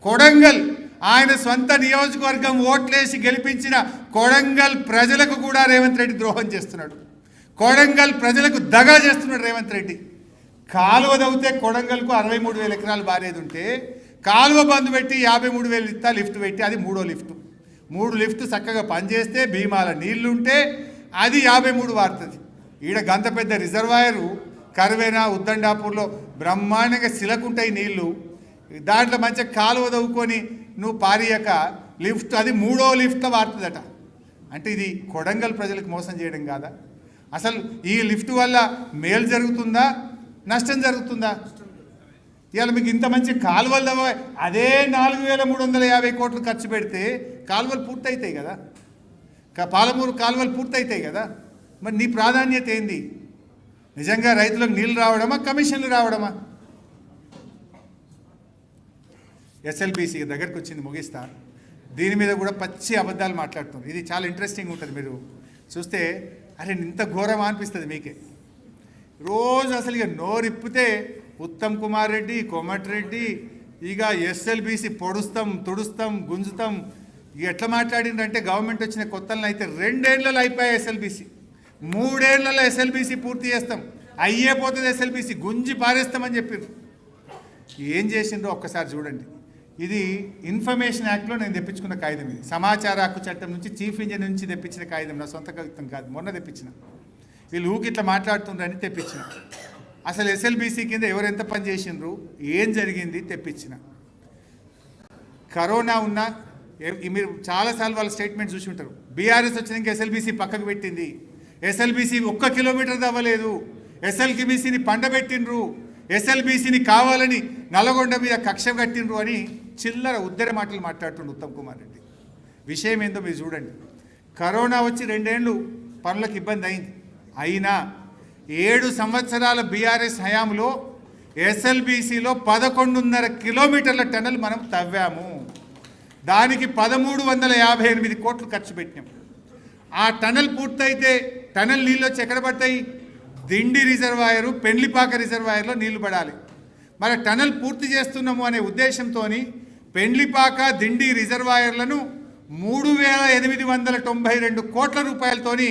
కొడంగల్ ఆయన సొంత నియోజకవర్గం ఓట్లేసి గెలిపించిన కొడంగల్ ప్రజలకు కూడా రేవంత్ రెడ్డి ద్రోహం చేస్తున్నాడు. కొడంగల్ ప్రజలకు దగా చేస్తున్నాడు రేవంత్ రెడ్డి. కాలువ దవ్వితే కొడంగల్కు 63,000 ఎకరాలు బారేది ఉంటే కాలువ బంద్ పెట్టి 53,000 ఇస్తా లిఫ్ట్ పెట్టి అది 3వ లిఫ్ట్. 3 లిఫ్ట్ చక్కగా పనిచేస్తే భీమాల నీళ్లుంటే అది 53 వారుతుంది. ఈడ గంత పెద్ద రిజర్వాయరు కరువేనా ఉద్దండాపూర్లో బ్రహ్మాండంగా సిలకుంటాయి నీళ్లు. దాంట్లో మంచిగా కాలువ దవ్వుకొని నువ్వు పారియక లిఫ్ట్ అది 3వ లిఫ్ట్లో వారుతుందట. అంటే ఇది కొడంగల్ ప్రజలకు మోసం చేయడం కాదా? అసలు ఈ లిఫ్ట్ వల్ల మేలు జరుగుతుందా నష్టం జరుగుతుందా? ఇవాళ మీకు ఇంత మంచి కాలువలు దవ్వ అదే 4,350 కోట్లు ఖర్చు పెడితే కాలువలు పూర్తవుతాయి కదా, పాలమూరు కాలువలు పూర్తవుతాయి కదా. మరి నీ ప్రాధాన్యత ఏంది? నిజంగా రైతులకు నీళ్ళు రావడమా కమిషన్లు రావడమా? ఎస్ఎల్బీసీ దగ్గరకు వచ్చింది, ముగిస్తా. దీని మీద కూడా పచ్చి అబద్ధాలు మాట్లాడుతుంది. ఇది చాలా ఇంట్రెస్టింగ్ ఉంటుంది. మీరు చూస్తే అరే ఇంత ఘోరమా అనిపిస్తుంది మీకే. రోజు అసలు ఇక నోరిప్పితే ఉత్తమ్ కుమార్ రెడ్డి కోమటిరెడ్డి ఇక ఎస్ఎల్బీసీ పొడుస్తాం తుడుస్తాం గుంజుతాం. ఇక ఎట్లా మాట్లాడిందంటే గవర్నమెంట్ వచ్చిన కొత్తలను అయితే 2 ఏళ్లలో అయిపోయాయి ఎస్ఎల్బీసీ, 3 ఏళ్లలో ఎస్ఎల్బీసీ పూర్తి చేస్తాం, అయ్యే పోతుంది ఎస్ఎల్బీసీ, గుంజి పారేస్తామని చెప్పారు. ఏం చేసిండ్రో ఒక్కసారి చూడండి. ఇది ఇన్ఫర్మేషన్ యాక్ట్లో నేను తెప్పించుకున్న కాగితం. ఇది సమాచార హక్కు చట్టం నుంచి చీఫ్ ఇంజనీర్ నుంచి తెప్పించిన కాగితం, నా సొంత కాగితం కాదు, మొన్న తెప్పించిన. వీళ్ళు ఊకి ఇట్లా మాట్లాడుతుండ్రని తెప్పించిన. అసలు ఎస్ఎల్బీసీ కింద ఎవరు ఎంత పని చేసిండ్రు ఏం జరిగింది తెప్పించిన. కరోనా ఉన్నా మీరు చాలాసార్లు వాళ్ళ స్టేట్మెంట్ చూసి ఉంటారు. బీఆర్ఎస్ వచ్చినాక ఎస్ఎల్బీసీ పక్కకు పెట్టింది, ఎస్ఎల్బీసీ 1 కిలోమీటర్ దవ్వలేదు, ఎస్ఎల్బీసీని పండబెట్టిండ్రు, ఎస్ఎల్బీసీని కావాలని నల్లగొండ మీద కక్ష కట్టిండ్రు అని చిల్లర ఉద్దర మాటలు మాట్లాడుతుండు ఉత్తమ్ కుమార్ రెడ్డి. విషయం ఏందో మీరు చూడండి. కరోనా వచ్చి 2 ఏళ్ళు పనులకు ఇబ్బంది అయింది. అయినా 7 సంవత్సరాల బీఆర్ఎస్ హయాంలో ఎస్ఎల్బీసీలో 11.5 కిలోమీటర్ల టనల్ మనం తవ్వాము. దానికి 1,358 కోట్లు ఖర్చు పెట్టినాం. ఆ టనల్ పూర్తయితే టనల్ నీళ్ళు వచ్చి ఎక్కడ పడతాయి? దిండి రిజర్వాయరు పెండ్లిపాక రిజర్వాయర్లో నీళ్లు పడాలి. మరి టనల్ పూర్తి చేస్తున్నాము అనే ఉద్దేశంతో పెండ్లిపాక దిండి రిజర్వాయర్లను 3,892 కోట్ల రూపాయలతోని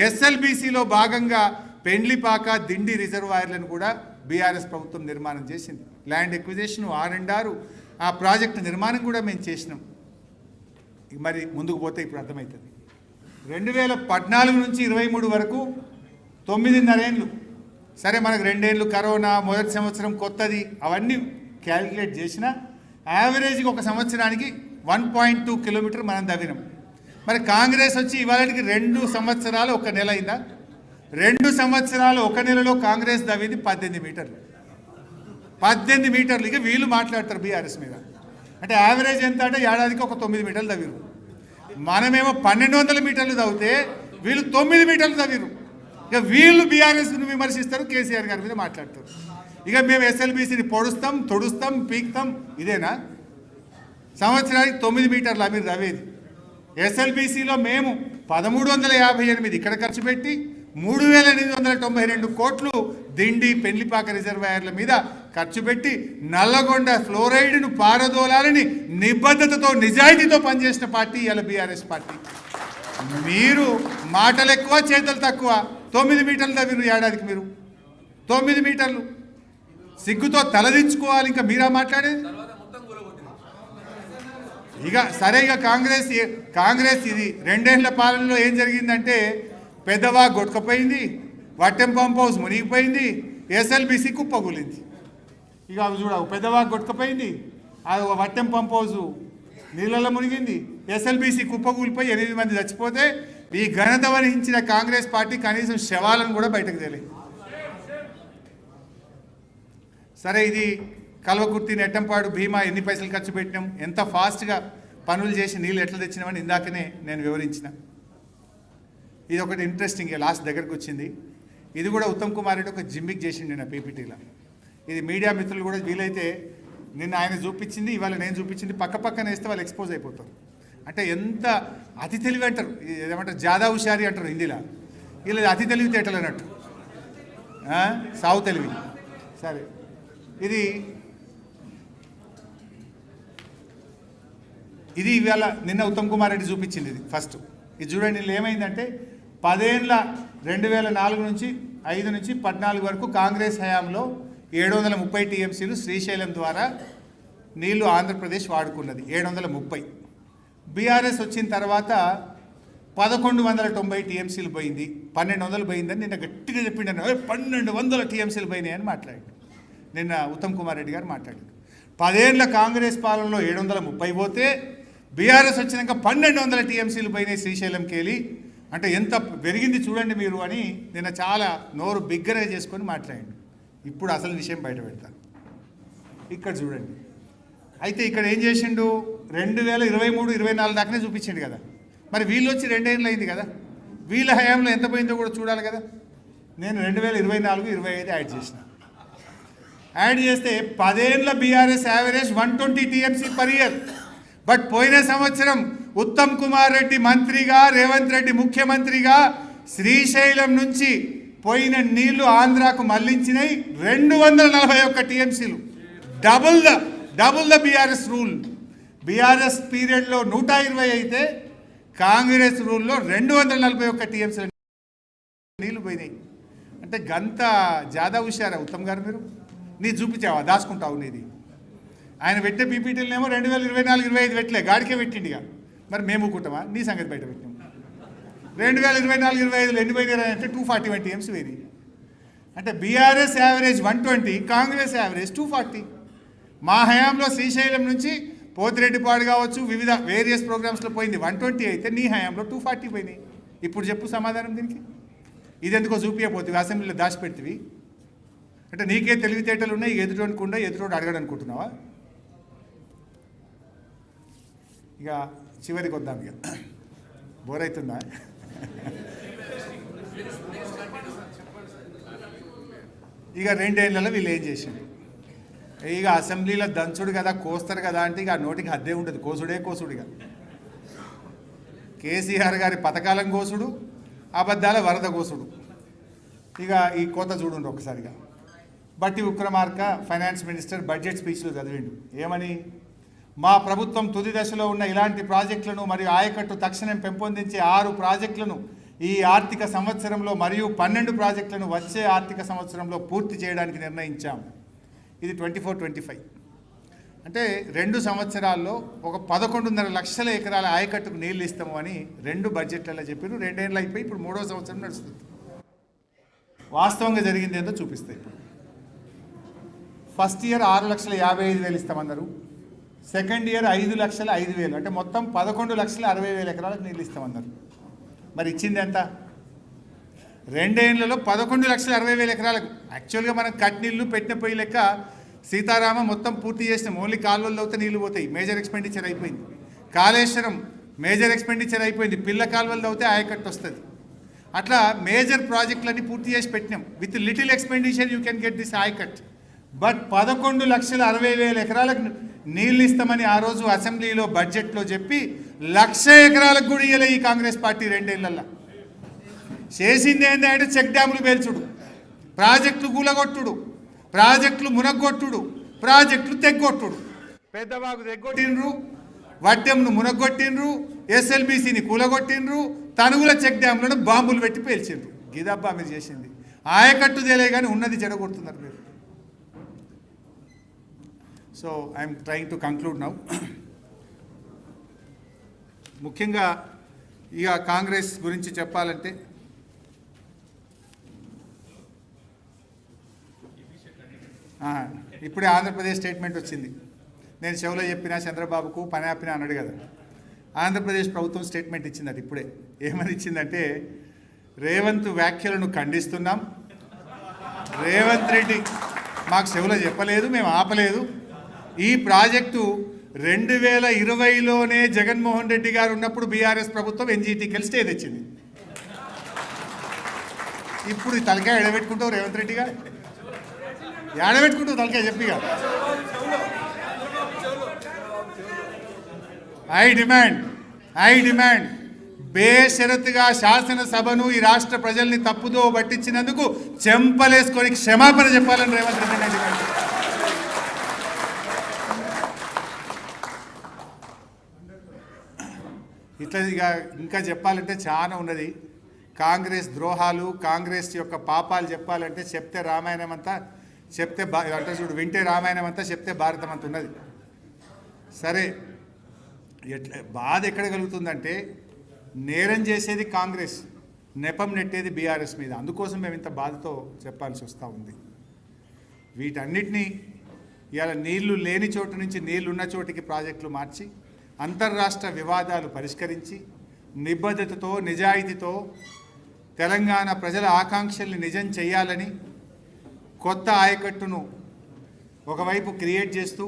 ఎస్ఎల్బీసీలో భాగంగా పెండ్లిపాక దిండి రిజర్వాయర్లను కూడా బీఆర్ఎస్ ప్రభుత్వం నిర్మాణం చేసింది. ల్యాండ్ ఎక్విజిషన్ R&R ఆ ప్రాజెక్టు నిర్మాణం కూడా మేము చేసినాం. మరి ముందుకు పోతే ఇప్పుడు అర్థమవుతుంది. 2014 నుంచి 23 వరకు 9.5 ఏళ్ళు. సరే మనకు 2 ఏళ్ళు కరోనా, మొదటి సంవత్సరం కొత్తది, అవన్నీ క్యాలిక్యులేట్ చేసిన యావరేజ్గా ఒక సంవత్సరానికి 1.2 కిలోమీటర్ మనం తవ్వినాం. మరి కాంగ్రెస్ వచ్చి ఇవాళకి 2 సంవత్సరాలు 1 నెల అయిందా? 2 సంవత్సరాలు 1 నెలలో కాంగ్రెస్ తవ్వింది 18 మీటర్లు. 18 మీటర్లు. ఇక వీళ్ళు మాట్లాడతారు బీఆర్ఎస్ మీద. అంటే యావరేజ్ ఎంత అంటే ఏడాదికి ఒక 9 మీటర్లు తవ్విరు. మనమేమో 1,200 మీటర్లు తవ్వితే వీళ్ళు 9 మీటర్లు తవ్విరు. ఇక వీళ్ళు బీఆర్ఎస్ను విమర్శిస్తారు, కేసీఆర్ గారి మీద మాట్లాడతారు. ఇక మేము ఎస్ఎల్బీసీని పొడుస్తాం తొడుస్తాం పీక్తాం. ఇదేనా? సంవత్సరానికి 9 మీటర్లు మీరు తవ్వేది. ఎస్ఎల్బీసీలో మేము 1,358 ఇక్కడ ఖర్చు పెట్టి 3,892 కోట్లు దిండి పెండ్లిపాక రిజర్వాయర్ల మీద ఖర్చు పెట్టి నల్లగొండ ఫ్లోరైడ్ను పారదోలాలని నిబద్ధతతో నిజాయితీతో పనిచేసిన పార్టీ ఇవాళ బీఆర్ఎస్ పార్టీ. మీరు మాటలు ఎక్కువ చేతలు తక్కువ. 9 మీటర్లు తవ్విరు ఏడాదికి మీరు. 9 మీటర్లు. సిగ్గుతో తలదించుకోవాలి. ఇంకా మీరా మాట్లాడేది? ఇక సరే, ఇక కాంగ్రెస్ ఇది 2 ఏళ్ల పాలనలో ఏం జరిగిందంటే పెద్దవా గొట్టుకపోయింది, వట్టెం పంప్ హౌస్ మునిగిపోయింది, ఎస్ఎల్బీసీ కుప్పగూలింది. ఇక అవి చూడవు. పెద్దవా గొట్టుకపోయింది, అది వట్టెం పంప్ హౌస్ నీళ్ళలో మునిగింది, ఎస్ఎల్బీసీ కుప్పగూలిపోయి 8 మంది చచ్చిపోతే ఈ ఘనత వహించిన కాంగ్రెస్ పార్టీ కనీసం శవాలను కూడా బయటకు తెలియదు. సరే, ఇది కల్వకుర్తి నెట్టంపాడు భీమా ఎన్ని పైసలు ఖర్చు పెట్టినాం, ఎంత ఫాస్ట్గా పనులు చేసి నీళ్ళు ఎట్లా తెచ్చినామని ఇందాకనే నేను వివరించిన. ఇది ఒకటి ఇంట్రెస్టింగ్ లాస్ట్ దగ్గరకు వచ్చింది. ఇది కూడా ఉత్తమ్ కుమార్ రెడ్డి ఒక జిమ్మిక్ చేసిండు నా పీపీటీలో. ఇది మీడియా మిత్రులు కూడా వీలైతే నిన్న ఆయన చూపించింది, ఇవాళ నేను చూపించింది పక్కన వేస్తే వాళ్ళు ఎక్స్పోజ్ అయిపోతారు. అంటే ఎంత అతి తెలివి అంటారు, ఏమంటారు జాదా హుషారి అంటారు హిందీలో. వీళ్ళు అతి తెలివితేటలు అన్నట్టు, సావు తెలివి. సరే, ఇది ఇది ఇవాళ నిన్న ఉత్తమ్ కుమార్ రెడ్డి చూపించింది. ఇది ఫస్ట్ ఇది చూడండి. ఇది ఏమైందంటే 10 ఏళ్ళ 2004 నుంచి 5 నుంచి 14 వరకు కాంగ్రెస్ హయాంలో 730 టీఎంసీలు శ్రీశైలం ద్వారా నీళ్లు ఆంధ్రప్రదేశ్ వాడుకున్నది. 730. బీఆర్ఎస్ వచ్చిన తర్వాత 1190 టీఎంసీలు పోయింది. 1200 పోయిందని నిన్న గట్టిగా చెప్పిండు. 1200 టీఎంసీలు పోయినాయి అని మాట్లాడాడు నిన్న ఉత్తమ్ కుమార్ రెడ్డి గారు మాట్లాడారు. 10 ఏళ్ళ కాంగ్రెస్ పాలనలో 730 పోతే బీఆర్ఎస్ వచ్చినాక 1200 టీఎంసీలు పోయినాయి శ్రీశైలంకి వెళ్ళి. అంటే ఎంత పెరిగింది చూడండి మీరు అని నిన్న చాలా నోరు బిగ్గరగా చేసుకొని మాట్లాడండి. ఇప్పుడు అసలు విషయం బయట పెడతాను. ఇక్కడ చూడండి. అయితే ఇక్కడ ఏం చేసిండు, 2023-24 దాకానే చూపించిండు కదా. మరి వీళ్ళు వచ్చి 2 ఏళ్ళు అయింది కదా, వీళ్ళ హయాంలో ఎంత పోయిందో కూడా చూడాలి కదా. నేను 2024-25 యాడ్ చేసిన. యాడ్ చేస్తే 10 ఏళ్ళ BRS average 120 TMC per year. But పోయిన సంవత్సరం ఉత్తమ్ కుమార్ రెడ్డి మంత్రిగా, రేవంత్ రెడ్డి ముఖ్యమంత్రిగా శ్రీశైలం నుంచి పోయిన నీళ్లు ఆంధ్రాకు మళ్లించినాయి 241 టీఎంసీలు. Double the BRS rule. BRS పీరియడ్లో 120 అయితే కాంగ్రెస్ రూల్లో 241 టీఎంసీలు నీళ్లు పోయినాయి. అంటే గంత జాదా హుషారా ఉత్తమ్ గారు? మీరు నీ చూపించావా, దాచుకుంటావు నీది? ఆయన పెట్టే పీపీటీలనేమో 2024-25 పెట్టలే, గాడికే పెట్టిండిగా. మరి మేము కూటమా? నీ సంగతి బయట పెట్టినాం. 2024-25 ఎన్ని పోయినాయి అంటే 241 టీఎంసీ పోయినాయి. అంటే బీఆర్ఎస్ యావరేజ్ 120, కాంగ్రెస్ యావరేజ్ 240. మా హయాంలో శ్రీశైలం నుంచి పోతిరెడ్డిపాడు కావచ్చు, వివిధ వేరియస్ ప్రోగ్రామ్స్లో పోయింది 120 అయితే నీ హయాంలో 240 పోయినాయి. ఇప్పుడు చెప్పు సమాధానం దీనికి. ఇది ఎందుకో చూపించకపోతుంది, అసెంబ్లీలో దాచిపెడుతుంది. అంటే నీకే తెలివితేటలు ఉన్నాయి, ఎదుటోనుకుండా ఎదుటోడు అడగడు అనుకుంటున్నావా? ఇక చివరికి వద్దాం. ఇక బోర్ అవుతుందా? ఇక 2 ఏళ్లలో వీళ్ళు ఏం చేసిండు? ఇక అసెంబ్లీలో దంచుడు కదా, కోస్తారు కదా అంటే ఇక నోటికి హద్దే ఉంటుంది. కోసుడుగా కేసీఆర్ గారి పథకాలం కోసుడు, అబద్ధాల వరద కోసుడు. ఇక ఈ కోత చూడండి ఒకసారిగా. బట్టి విక్రమార్క ఫైనాన్స్ మినిస్టర్ బడ్జెట్ స్పీచ్లో చదివిండు. ఏమని? మా ప్రభుత్వం తుది దశలో ఉన్న ఇలాంటి ప్రాజెక్టులను మరియు ఆయకట్టు తక్షణం పెంపొందించే 6 ప్రాజెక్టులను ఈ ఆర్థిక సంవత్సరంలో మరియు 12 ప్రాజెక్టులను వచ్చే ఆర్థిక సంవత్సరంలో పూర్తి చేయడానికి నిర్ణయించాం. ఇది 24-25. అంటే 2 సంవత్సరాల్లో ఒక 11.5 లక్షల ఎకరాల ఆయకట్టుకు నీళ్ళు ఇస్తాము అని 2 బడ్జెట్లలో చెప్పారు. 2 ఏళ్ళు అయిపోయి ఇప్పుడు 3వ సంవత్సరం నడుస్తుంది. వాస్తవంగా జరిగింది ఏంటో చూపిస్తాయి. ఇప్పుడు ఫస్ట్ ఇయర్ 6,55,000 ఇస్తామన్నారు. సెకండ్ ఇయర్ 5,05,000, అంటే మొత్తం 11,60,000 ఎకరాలకు నీళ్ళు ఇస్తామన్నారు. మరి ఇచ్చింది ఎంత? 2 ఏళ్లలో 11,60,000 ఎకరాలకు. యాక్చువల్గా మనం కట్ నీళ్ళు పెట్టిన పోయి లెక్క సీతారామ మొత్తం పూర్తి చేసినాం. ఓన్లీ కాలువల్లో అయితే నీళ్ళు పోతాయి, మేజర్ ఎక్స్పెండిచర్ అయిపోయింది. కాళేశ్వరం మేజర్ ఎక్స్పెండిచర్ అయిపోయింది, పిల్ల కాలువల్లో అవుతే ఆయకట్టు వస్తుంది. అట్లా మేజర్ ప్రాజెక్టులన్నీ పూర్తి చేసి పెట్టినాం. With little expenditure you can get this ayacut. But 11,60,000 ఎకరాలకు నీళ్ళు ఇస్తామని ఆ రోజు అసెంబ్లీలో బడ్జెట్లో చెప్పి 1,00,000 ఎకరాలకు కూడా ఇయ్యలే ఈ కాంగ్రెస్ పార్టీ 2 ఏళ్లలో. చేసింది ఏంటంటే చెక్ డ్యాములు పేల్చుడు, ప్రాజెక్టులు కూలగొట్టుడు, ప్రాజెక్టులు మునగొట్టుడు, ప్రాజెక్టులు తెగ్గొట్టుడు. పెద్దవాగు తెగ్గొట్టిండ్రు, వడ్డెంను మునగొట్టిండ్రు, ఎస్ఎల్బీసీని కూలగొట్టిండ్రు, తనుగుల చెక్ డ్యాములను బాంబులు పెట్టి పేల్చిండ్రు. గిదబ్బా మీరు చేసింది. ఆయకట్టు తెలియ కానీ ఉన్నది చెడగొడుతున్నారు మీరు. So I'm trying to conclude now. ముఖ్యంగా ఇక కాంగ్రెస్ గురించి చెప్పాలంటే ఇప్పుడే ఆంధ్రప్రదేశ్ స్టేట్మెంట్ వచ్చింది. నేను చెవులో చెప్పినా చంద్రబాబుకు పని ఆపినా అన్నాడు కదా. ఆంధ్రప్రదేశ్ ప్రభుత్వం స్టేట్మెంట్ ఇచ్చింది. అది ఇప్పుడే ఏమని ఇచ్చిందంటే, రేవంత్ వ్యాఖ్యలను ఖండిస్తున్నాం. రేవంత్ రెడ్డి మాకు చెవులో చెప్పలేదు, మేము ఆపలేదు. ఈ ప్రాజెక్టు 2020లోనే జగన్మోహన్ రెడ్డి గారు ఉన్నప్పుడు బీఆర్ఎస్ ప్రభుత్వం ఎన్జీటీకి స్టే తెచ్చింది. ఇప్పుడు తలకాయ ఎడబెట్టుకుంటావు రేవంత్ రెడ్డి గారు? ఎడబెట్టుకుంటావు తలకాయ చెప్పిగా. ఐ డిమాండ్ బేషరతుగా శాసనసభను, ఈ రాష్ట్ర ప్రజల్ని తప్పుదో పట్టించినందుకు చెంపలేసుకొని క్షమాపణ చెప్పాలని రేవంత్ రెడ్డి డిమాండ్. ఇట్లా ఇంకా చెప్పాలంటే చాలా ఉన్నది. కాంగ్రెస్ ద్రోహాలు, కాంగ్రెస్ యొక్క పాపాలు చెప్పాలంటే చెప్తే రామాయణం అంతా చెప్తే అంటే చూడు, వింటే రామాయణం అంతా చెప్తే భారతం అంత ఉన్నది. సరే, ఎట్లా బాధ ఎక్కడ కలుగుతుందంటే నేరం చేసేది కాంగ్రెస్, నెపం నెట్టేది బీఆర్ఎస్ మీద. అందుకోసం మేము ఇంత బాధతో చెప్పాల్సి వస్తూ ఉంది. వీటన్నిటినీ ఇవాళ నీళ్లు లేని చోటు నుంచి నీళ్లున్న చోటికి ప్రాజెక్టులు మార్చి అంతర్రాష్ట్ర వివాదాలు పరిష్కరించి నిబద్ధతతో నిజాయితీతో తెలంగాణ ప్రజల ఆకాంక్షల్ని నిజం చేయాలని కొత్త ఆయకట్టును ఒకవైపు క్రియేట్ చేస్తూ